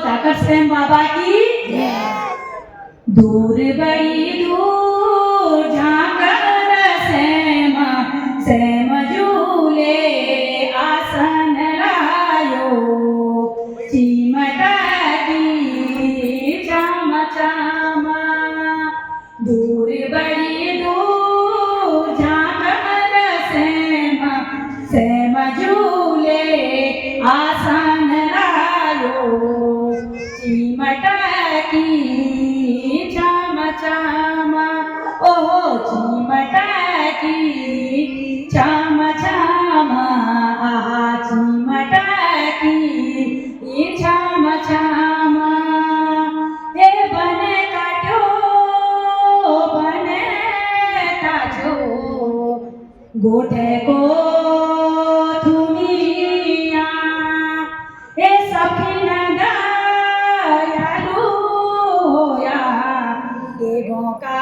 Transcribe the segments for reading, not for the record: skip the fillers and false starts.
जाकर स्वयं बाबा की दूर बड़ी दूर झाकर सेम झूले आसन लायो चिमटा की चाम चामा दूर बड़ी दूर झाकर सेम झूले आसन लायो चिमटा की चाम चामा ओहो चिमटा की चाम चामा आहा चिमटा की चाम चामा हे बने काट्यो बने ताजो गोठे को थुमिया हे सखी का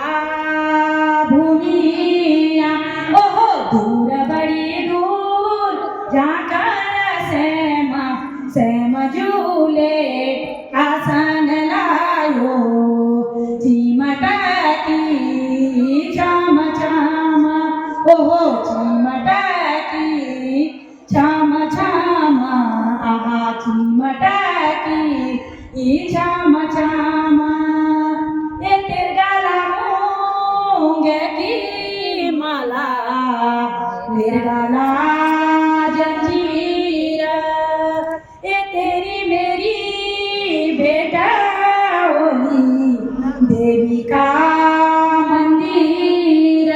भूमिया ओहो दूर बड़ी दूर जाकर सेम झूले आसन लायो चिमटा की चाम चामा ओहो चिमटा की चाम चामा आहा चिमटा की चाम चामा की माला निर्गला जंजीर ये तेरी मेरी बेटा होली देवी का मंदिर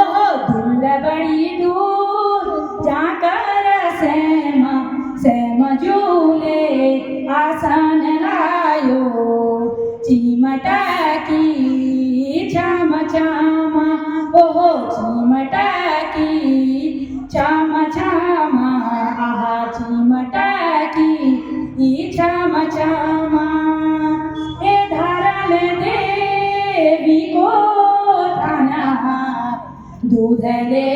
ओह दूर बड़ी दूर जाकर सेम झूले आसन लायो चिमटा की चाम चामा ओहो चिमटा की चाम चामा आहा चिमटा की चाम चामा हे धारा में देवी को थाना दूध ले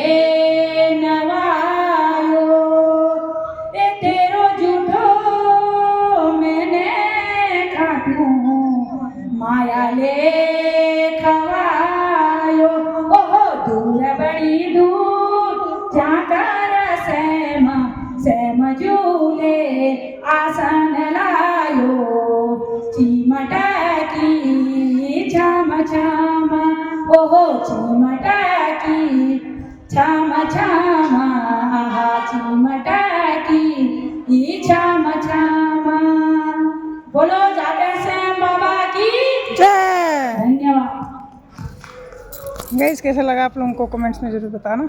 नवायो ए तेरो झूठो मैंने खाटू माया ले खवायो ओहो दूर बड़ी दूर जाकर सेम झूले आसन लायो चिमटा की चाम चामा ओहो चिमटा की चाम चामा आहा चिमटा की चाम चामा बोलो जाकर श्याम बाबा की जय। धन्यवाद। गाइस कैसा लगा आप लोगों को कमेंट्स में ज़रूर बताना।